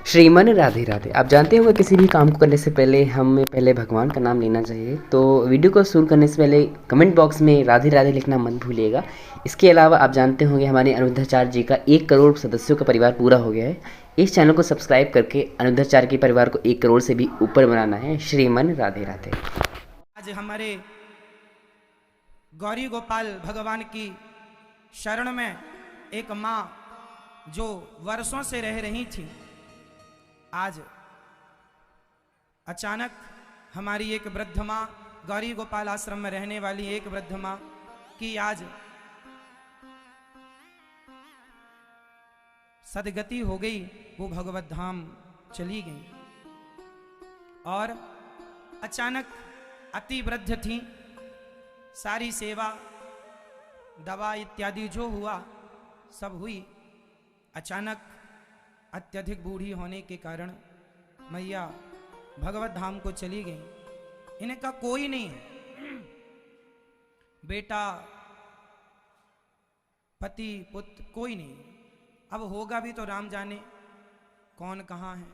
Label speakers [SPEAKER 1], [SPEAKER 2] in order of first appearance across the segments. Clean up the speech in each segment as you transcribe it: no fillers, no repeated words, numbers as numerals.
[SPEAKER 1] श्रीमन राधे राधे। आप जानते होंगे किसी भी काम को करने से पहले हमें पहले भगवान का नाम लेना चाहिए। तो वीडियो को शुरू करने से पहले कमेंट बॉक्स में राधे राधे लिखना मत भूलिएगा। इसके अलावा आप जानते होंगे हमारे अनिरुद्धाचार्य जी का 1 करोड़ सदस्यों का परिवार पूरा हो गया है। इस चैनल को सब्सक्राइब करके अनिरुद्धाचार्य के परिवार को 1 करोड़ से भी ऊपर बनाना है। श्रीमन राधे राधे।
[SPEAKER 2] आज हमारे गौरी गोपाल भगवान की शरण में एक माँ जो वर्षों से रह रही थी, आज अचानक हमारी एक वृद्ध माँ, गौरी गोपाल आश्रम में रहने वाली एक वृद्ध माँ की आज सदगति हो गई। वो भगवत धाम चली गई और अचानक अति वृद्ध थी। सारी सेवा दवा इत्यादि जो हुआ सब हुई। अचानक अत्यधिक बूढ़ी होने के कारण मैया भगवत धाम को चली गई। इनका कोई नहीं है, बेटा पति पुत्र कोई नहीं। अब होगा भी तो राम जाने कौन कहाँ है।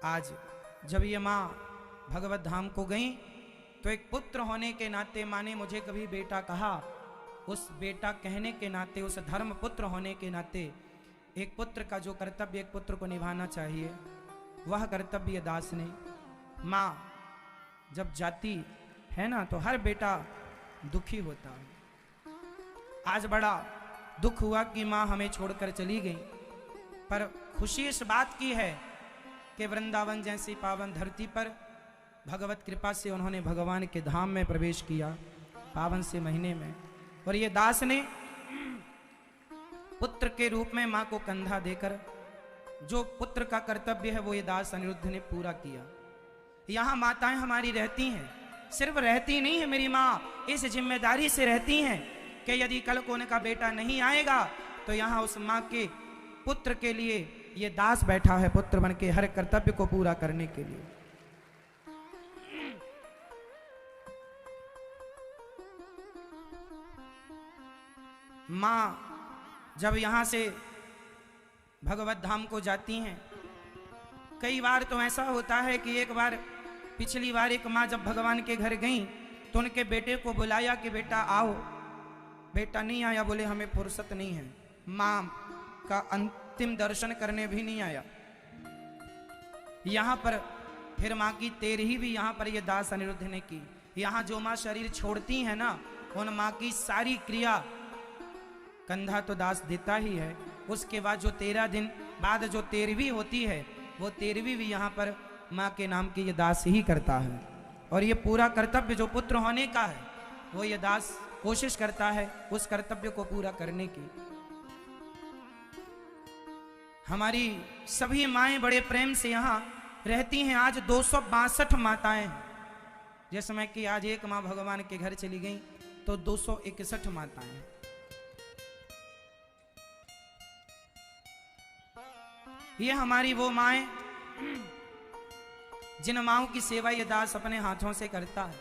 [SPEAKER 2] आज जब ये माँ भगवत धाम को गई तो एक पुत्र होने के नाते माँ ने मुझे कभी बेटा कहा, उस बेटा कहने के नाते, उस धर्म पुत्र होने के नाते एक पुत्र का जो कर्तव्य एक पुत्र को निभाना चाहिए वह कर्तव्य दास ने। माँ जब जाती है ना तो हर बेटा दुखी होता है। आज बड़ा दुख हुआ कि माँ हमें छोड़कर चली गई, पर खुशी इस बात की है कि वृंदावन जैसी पावन धरती पर भगवत कृपा से उन्होंने भगवान के धाम में प्रवेश किया पावन से महीने में। और ये दास ने पुत्र के रूप में मां को कंधा देकर जो पुत्र का कर्तव्य है वो ये दास अनिरुद्ध ने पूरा किया। यहां माताएं हमारी रहती हैं, सिर्फ रहती नहीं है मेरी मां, इस जिम्मेदारी से रहती हैं कि यदि कल को उनका बेटा नहीं आएगा तो यहां उस मां के पुत्र के लिए ये दास बैठा है, पुत्र बन के हर कर्तव्य को पूरा करने के लिए। माँ जब यहाँ से भगवत धाम को जाती हैं, कई बार तो ऐसा होता है कि एक बार पिछली बार एक माँ जब भगवान के घर गई तो उनके बेटे को बुलाया कि बेटा आओ। बेटा नहीं आया, बोले हमें फुर्सत नहीं है। माँ का अंतिम दर्शन करने भी नहीं आया। यहाँ पर फिर माँ की तेरही भी यहाँ पर ये दास अनिरुद्ध ने की। यहाँ जो माँ शरीर छोड़ती है ना, उन माँ की सारी क्रिया कंधा तो दास देता ही है। उसके बाद जो 13 दिन बाद जो 13वीं होती है वो 13वीं भी यहाँ पर माँ के नाम की ये दास ही करता है। और ये पूरा कर्तव्य जो पुत्र होने का है वो ये दास कोशिश करता है उस कर्तव्य को पूरा करने की। हमारी सभी माएँ बड़े प्रेम से यहाँ रहती हैं। आज 262 माताएं हैं। जिस समय कि आज एक माँ भगवान के घर चली गई तो 261 माताएं हैं। ये हमारी वो माएँ जिन माओं की सेवा ये दास अपने हाथों से करता है।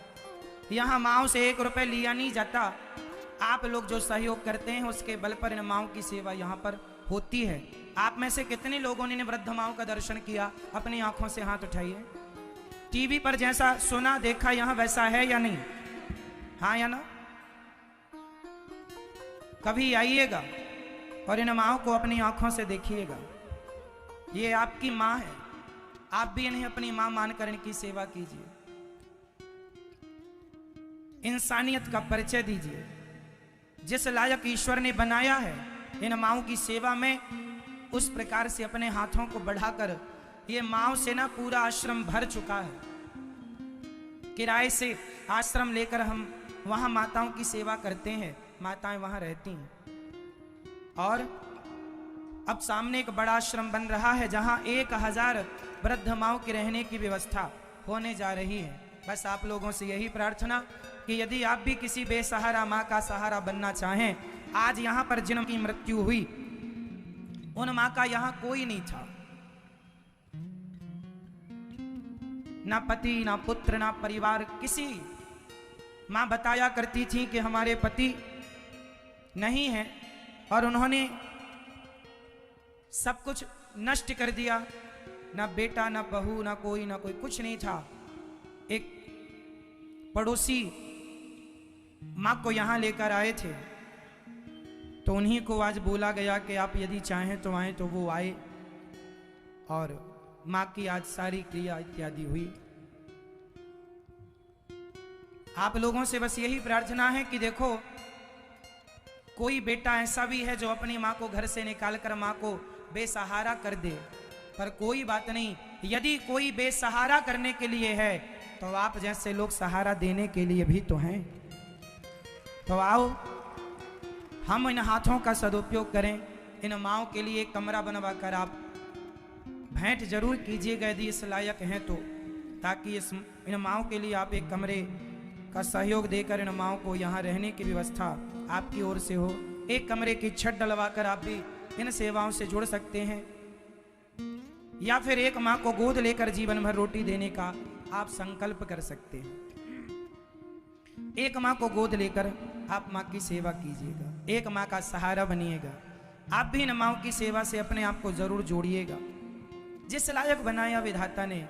[SPEAKER 2] यहाँ माओं से 1 रुपए लिया नहीं जाता। आप लोग जो सहयोग करते हैं उसके बल पर इन माओं की सेवा यहाँ पर होती है। आप में से कितने लोगों ने वृद्ध माओं का दर्शन किया? अपनी आंखों से हाथ उठाइए। टीवी पर जैसा सुना देखा यहाँ वैसा है या नहीं? हाँ या ना? कभी आइएगा और इन माओं को अपनी आंखों से देखिएगा। ये आपकी माँ है, आप भी इन्हें अपनी माँ मानकर इनकी सेवा कीजिए। इंसानियत का परिचय दीजिए। जिस लायक ईश्वर ने बनाया है इन माओं की सेवा में, उस प्रकार से अपने हाथों को बढ़ाकर ये माओं से ना पूरा आश्रम भर चुका है। किराए से आश्रम लेकर हम वहां माताओं की सेवा करते हैं, माताएं वहां रहती हैं। और अब सामने एक बड़ा आश्रम बन रहा है जहां 1000 वृद्ध माओं के रहने की व्यवस्था होने जा रही है। बस आप लोगों से यही प्रार्थना कि यदि आप भी किसी बेसहारा माँ का सहारा बनना चाहें, आज यहाँ पर जिनकी मृत्यु हुई उन माँ का यहाँ कोई नहीं था। ना पति ना पुत्र ना परिवार किसी। माँ बताया करती थी कि हमारे पति नहीं हैं और उन्होंने सब कुछ नष्ट कर दिया, ना बेटा ना बहू ना कोई कुछ नहीं था। एक पड़ोसी माँ को यहाँ लेकर आए थे, तो उन्हीं को आज बोला गया कि आप यदि चाहें तो आए, तो वो आए और माँ की आज सारी क्रिया इत्यादि हुई। आप लोगों से बस यही प्रार्थना है कि देखो, कोई बेटा ऐसा भी है जो अपनी माँ को घर से निकालकर माँ को बेसहारा कर दे, पर कोई बात नहीं, यदि कोई बेसहारा करने के लिए है तो आप जैसे लोग सहारा देने के लिए भी तो हैं। तो आओ हम इन हाथों का सदुपयोग करें, इन माँओं के लिए एक कमरा बनवा कर आप भेंट जरूर कीजिएगा यदि इस लायक हैं तो, ताकि इन माँओं के लिए आप एक कमरे का सहयोग देकर इन माँओं को यहाँ रहने की व्यवस्था आपकी ओर से हो। एक कमरे की छत डलवाकर आप भी इन सेवाओं से जुड़ सकते हैं, या फिर एक माँ को गोद लेकर जीवन भर रोटी देने का आप संकल्प कर सकते हैं। एक माँ को गोद लेकर आप माँ की सेवा कीजिएगा, एक माँ का सहारा बनिएगा। आप भी इन माँओं की सेवा से अपने आप को जरूर जोड़िएगा। जिस लायक बनाया विधाता ने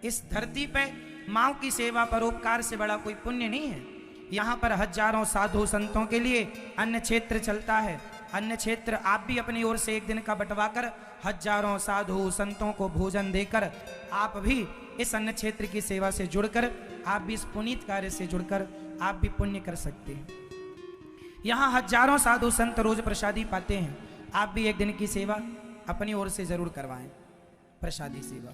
[SPEAKER 2] इस धरती पे माँओं की सेवा, परोपकार से बड़ा कोई पुण्य नहीं है। यहाँ पर हजारों साधु संतों के लिए अन्न क्षेत्र चलता है। अन्न क्षेत्र आप भी अपनी ओर से एक दिन का बंटवा कर हजारों साधु संतों को भोजन देकर आप भी इस अन्न क्षेत्र की सेवा से जुड़कर, आप भी इस पुनीत कार्य से जुड़कर आप भी पुण्य कर सकते हैं। यहाँ हजारों साधु संत रोज प्रसादी पाते हैं, आप भी एक दिन की सेवा अपनी ओर से जरूर करवाएं। प्रसादी सेवा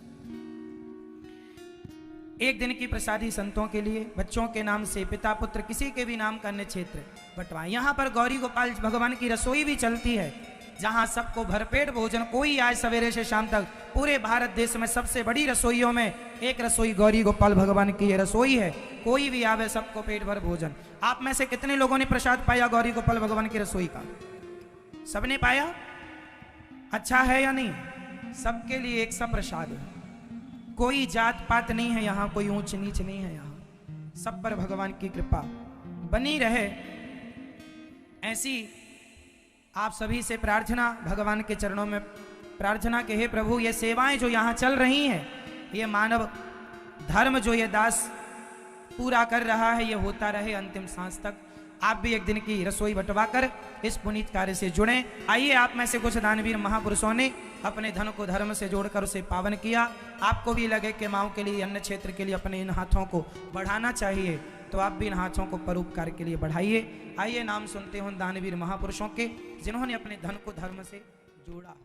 [SPEAKER 2] एक दिन की प्रसादी संतों के लिए, बच्चों के नाम से, पिता पुत्र किसी के भी नाम का अन्न क्षेत्र बंटवाएं। यहाँ पर गौरी गोपाल भगवान की रसोई भी चलती है, जहाँ सबको भरपेट भोजन, कोई आज सवेरे से शाम तक पूरे भारत देश में सबसे बड़ी रसोइयों में एक रसोई गौरी गोपाल भगवान की ये रसोई है। कोई भी आवे सबको पेट भर भोजन। आप में से कितने लोगों ने प्रसाद पाया गौरी गोपाल भगवान की रसोई का? सबने पाया? अच्छा है या नहीं? सबके लिए एक सा प्रसाद है, कोई जात पात नहीं है यहाँ, कोई ऊंच नीच नहीं है यहाँ, सब पर भगवान की कृपा बनी रहे। ऐसी आप सभी से प्रार्थना, भगवान के चरणों में प्रार्थना के हे प्रभु, ये सेवाएं जो यहाँ चल रही हैं, ये मानव धर्म जो ये दास पूरा कर रहा है, ये होता रहे अंतिम सांस तक। आप भी एक दिन की रसोई बंटवा कर इस पुनीत कार्य से जुड़ें। आइए, आप में से कुछ दानवीर महापुरुषों ने अपने धन को धर्म से जोड़कर उसे पावन किया। आपको भी लगे कि माँओं के लिए, अन्न क्षेत्र के लिए अपने इन हाथों को बढ़ाना चाहिए, तो आप भी इन हाथों को परोपकार के लिए बढ़ाइए। आइए नाम सुनते हो दानवीर महापुरुषों के, जिन्होंने अपने धन को धर्म से जोड़ा।